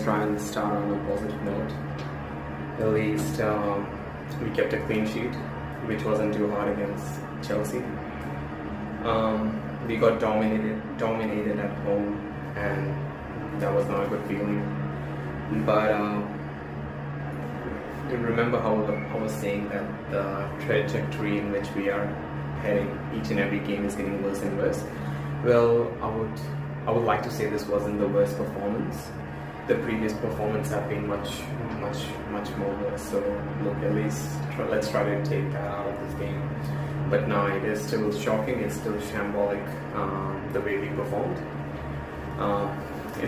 try and start on a positive note. At least we kept a clean sheet, which wasn't too hard against Chelsea. We got dominated at home, and that was not a good feeling. But remember how I was saying that the trajectory in which we are heading, each and every game is getting worse and worse. Well, I would like to say this wasn't the worst performance. The previous performance have been much more worse. So look, at least let's try to take that out of this game. But no, it is still shocking. It's still shambolic the way we performed.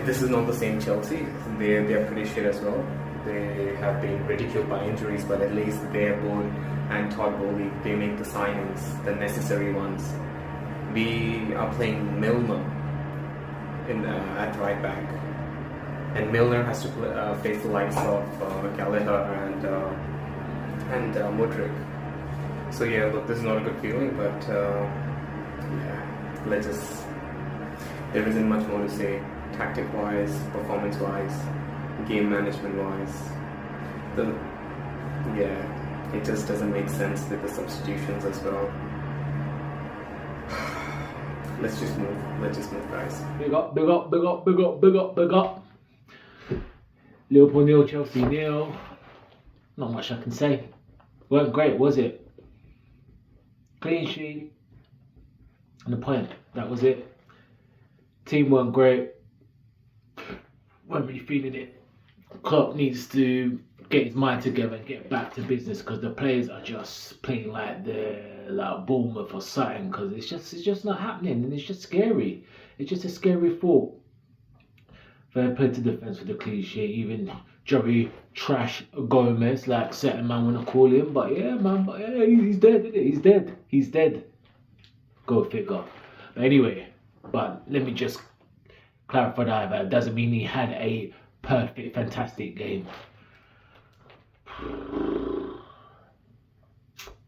This is not the same Chelsea. They are pretty shit as well. They have been ridiculed by injuries, but at least they're bold and Todd Bowley, they make the signings, the necessary ones. We are playing Milner at right back, and Milner has to face the likes of Gallagher and Mudryk. So yeah, look, this is not a good feeling, but there isn't much more to say, tactic-wise, performance-wise, game management-wise. It just doesn't make sense with the substitutions as well. Let's just move, guys. Big up. Liverpool 0, Chelsea 0. Not much I can say. Weren't great, was it? Clean sheet. And the point. That was it. Team weren't great. Weren't really feeling it. Klopp needs to get his mind together and get back to business, because the players are just playing like they're like Bournemouth or something, because it's just not happening, and it's just scary. It's just a scary thought. Fair play to defence for the clean sheet, even Joey Trash Gomez, like certain man wanna call him, but yeah, man, he's dead, isn't it? He's dead. Go figure. But anyway, but let me just clarify that it doesn't mean he had a perfect, fantastic game.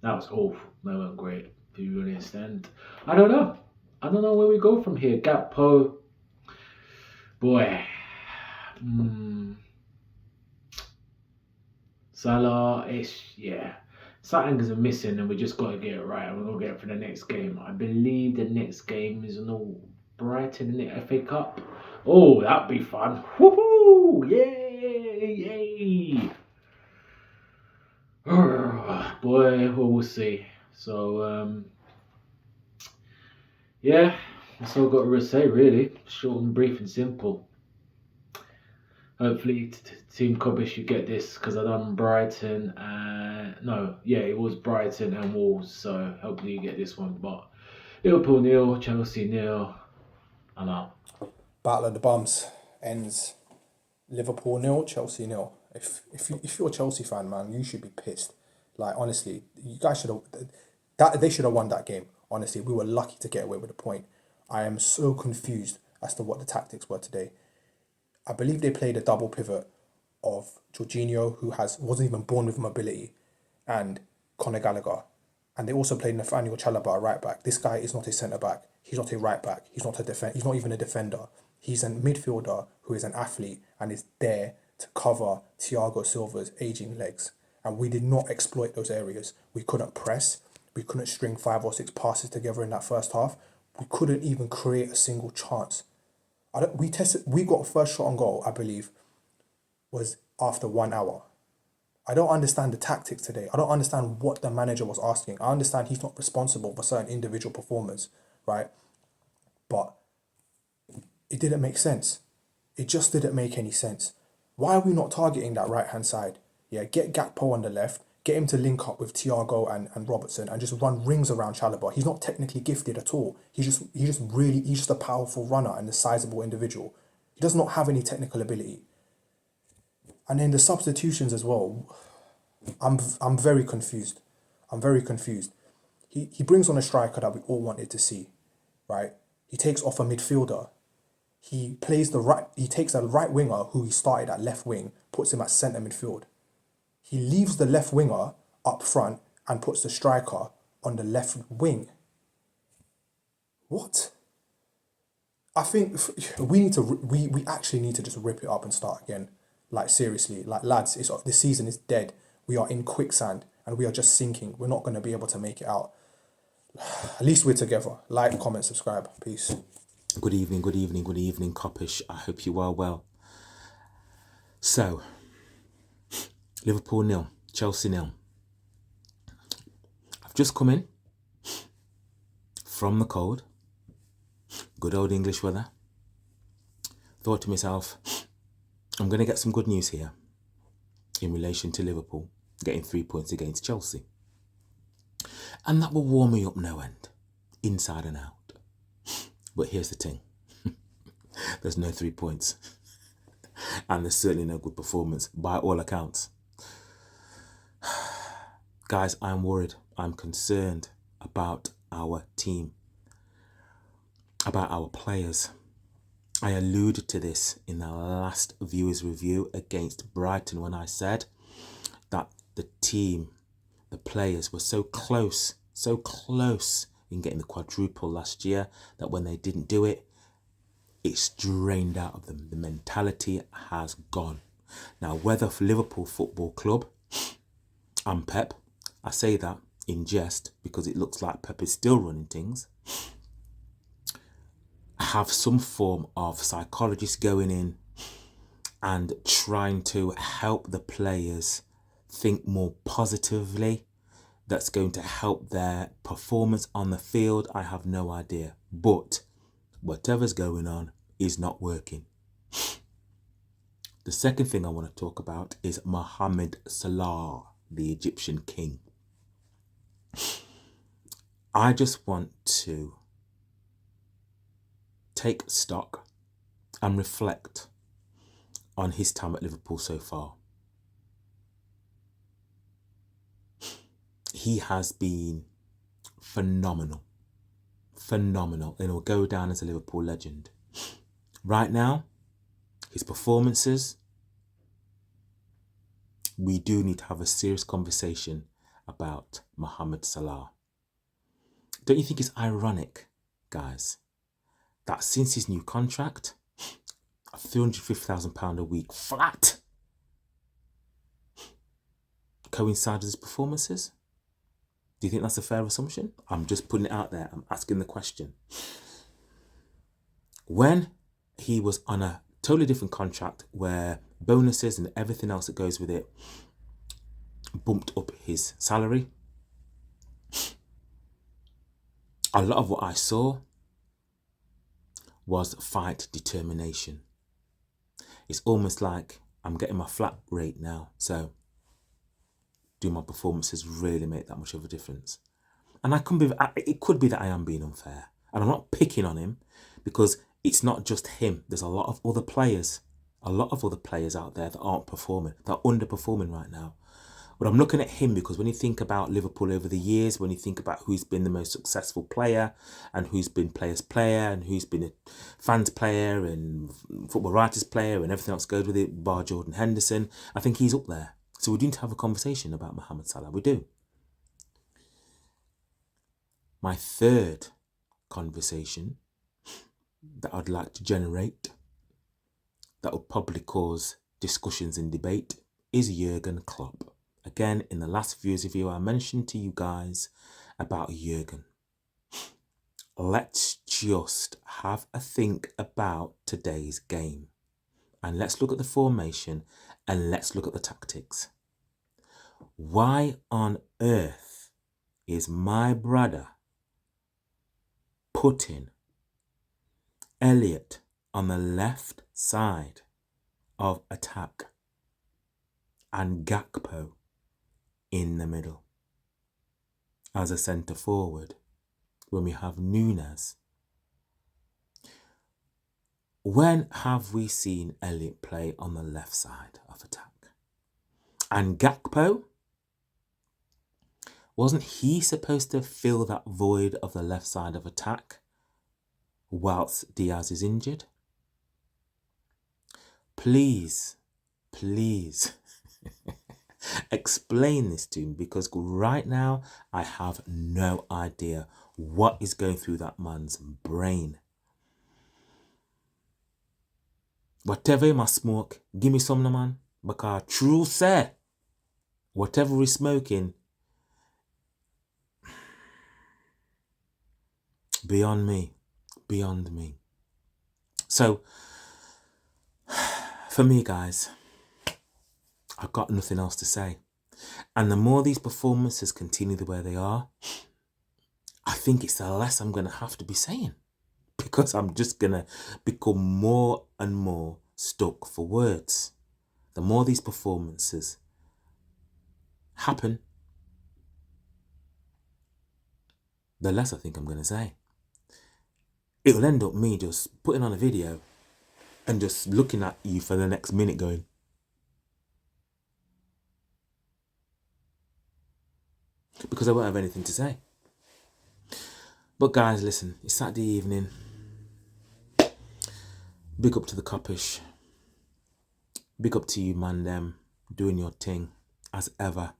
That was awful. That went great, to be honest. And I don't know where we go from here. Gakpo, boy. Salah, something is missing, and we just got to get it right. We're going to get it for the next game. I believe the next game is on Brighton in the FA Cup. Oh, that'd be fun. Woohoo! Yay! Boy, well, we'll see. So, that's all I've got to say, really. Short and brief and simple. Hopefully, Team Kopish, you get this, because I done Brighton and... it was Brighton and Wolves, so hopefully you get this one. But Liverpool 0, Chelsea 0, I'm out. Battle of the Bums ends Liverpool 0, Chelsea 0. If you're a Chelsea fan, man, you should be pissed. Like, honestly, you guys should have... They should have won that game. Honestly, we were lucky to get away with a point. I am so confused as to what the tactics were today. I believe they played a double pivot of Jorginho, who wasn't even born with mobility, and Conor Gallagher. And they also played Nathaniel Chalobah at right back. This guy is not a centre back. He's not a right back. He's not even a defender. He's a midfielder who is an athlete and is there to cover Thiago Silva's aging legs. And we did not exploit those areas. We couldn't press. We couldn't string 5 or 6 passes together in that first half. We couldn't even create a single chance. We got first shot on goal, I believe, was after 1 hour. I don't understand the tactics today. I don't understand what the manager was asking. I understand he's not responsible for certain individual performers, right? But it didn't make sense. It just didn't make any sense. Why are we not targeting that right-hand side? Yeah, get Gakpo on the left, get him to link up with Thiago and Robertson and just run rings around Chalobah. He's not technically gifted at all. He's just a powerful runner and a sizable individual. He does not have any technical ability. And then the substitutions as well. I'm very confused. He brings on a striker that we all wanted to see, right? He takes off a midfielder. He takes a right winger who he started at left wing, puts him at centre midfield. He leaves the left winger up front and puts the striker on the left wing. What? I think we actually need to just rip it up and start again. Like seriously, like lads, the season is dead. We are in quicksand and we are just sinking. We're not going to be able to make it out. At least we're together. Like, comment, subscribe. Peace. Good evening, good evening, good evening, Kopish. I hope you are well. So, Liverpool 0, Chelsea 0. I've just come in from the cold. Good old English weather. Thought to myself, I'm going to get some good news here in relation to Liverpool getting 3 points against Chelsea. And that will warm me up no end, inside and out. But here's the thing. There's no 3 points. And there's certainly no good performance by all accounts. Guys, I'm worried. I'm concerned about our team, about our players. I alluded to this in the last viewers review against Brighton when I said that the team, the players were so close in getting the quadruple last year that when they didn't do it, it's drained out of them. The mentality has gone. Now, whether for Liverpool Football Club and Pep, I say that in jest because it looks like Pep is still running things, have some form of psychologist going in and trying to help the players think more positively, that's going to help their performance on the field, I have no idea. But whatever's going on is not working. The second thing I want to talk about is Mohamed Salah, the Egyptian king. I just want to take stock and reflect on his time at Liverpool so far. He has been phenomenal, and will go down as a Liverpool legend. Right now, his performances, we do need to have a serious conversation about Mohamed Salah. Don't you think it's ironic, guys, that since his new contract, £350,000 a week flat, coincides with his performances? Do you think that's a fair assumption? I'm just putting it out there. I'm asking the question. When he was on a totally different contract where bonuses and everything else that goes with it bumped up his salary, a lot of what I saw was fight determination. It's almost like I'm getting my flat rate now, so do my performances really make that much of a difference? And it could be that I am being unfair, and I'm not picking on him because it's not just him. There's a lot of other players out there that aren't performing, that are underperforming right now. But I'm looking at him because when you think about Liverpool over the years, when you think about who's been the most successful player and who's been players' player and who's been a fans' player and football writers' player and everything else goes with it, bar Jordan Henderson, I think he's up there. So we need to have a conversation about Mohamed Salah. We do. My third conversation that I'd like to generate, that would probably cause discussions and debate, is Jurgen Klopp. Again, in the last viewers review, I mentioned to you guys about Jurgen. Let's just have a think about today's game. And let's look at the formation and let's look at the tactics. Why on earth is my brother putting Elliot on the left side of attack and Gakpo in the middle as a centre forward when we have Núñez? When have we seen Elliot play on the left side of attack? And Gakpo, wasn't he supposed to fill that void of the left side of attack whilst Diaz is injured? Please explain this to me, because right now I have no idea what is going through that man's brain. Whatever you must smoke, give me some, man. Because true say, whatever we're smoking, beyond me. So, for me, guys, I've got nothing else to say. And the more these performances continue the way they are, I think it's the less I'm going to have to be saying. Because I'm just going to become more and more stuck for words. The more these performances happen, the less I think I'm going to say. It will end up me just putting on a video and just looking at you for the next minute going, because I won't have anything to say. But guys, listen, it's Saturday evening. Big up to the Kopish. Big up to you, man, them, doing your thing. As ever,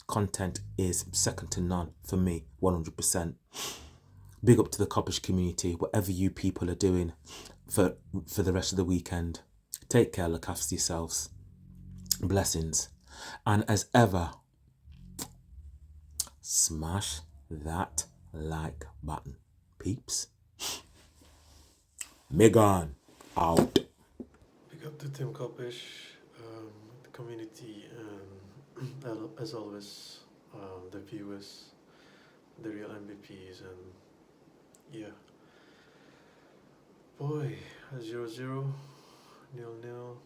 content is second to none for me, 100%. Big up to the Kopish community, whatever you people are doing for the rest of the weekend. Take care, look after yourselves. Blessings. And as ever, smash that like button, peeps. Megan, out. Big up to Tim Kopish, the community, and as always, the viewers, the real MVPs, and yeah. Boy, 0-0, 0-0,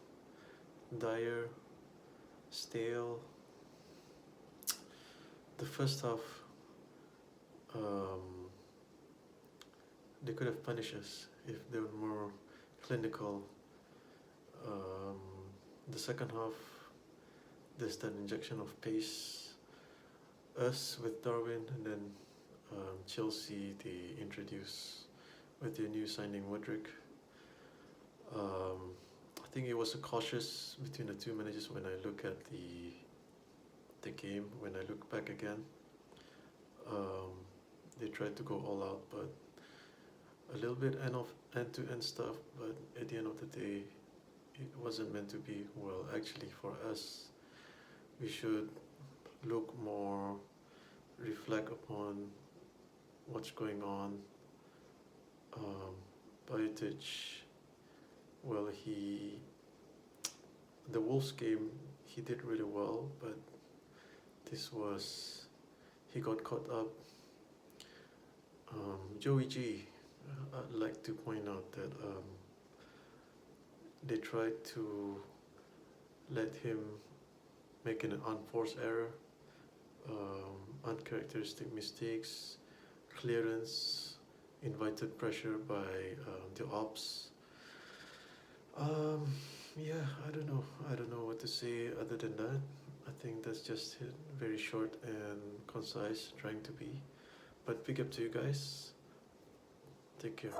dire, stale. The first half, they could have punished us if they were more clinical. The second half, there's that injection of pace. Us with Darwin, and then Chelsea, they introduce with their new signing Woodrick. I think it was a cautious between the two managers when I look at the game. When I look back again, they tried to go all out, but a little bit end-to-end stuff. But at the end of the day, it wasn't meant to be. Well, actually, for us, we should look more, reflect upon what's going on. Bajic, well, the Wolves game, he did really well, but he got caught up. Joey G, I'd like to point out that they tried to let him make an unforced error, uncharacteristic mistakes, clearance, invited pressure by the ops. Yeah, I don't know what to say other than that. I think that's just it. Very short and concise, trying to be. But big up to you guys. Take care.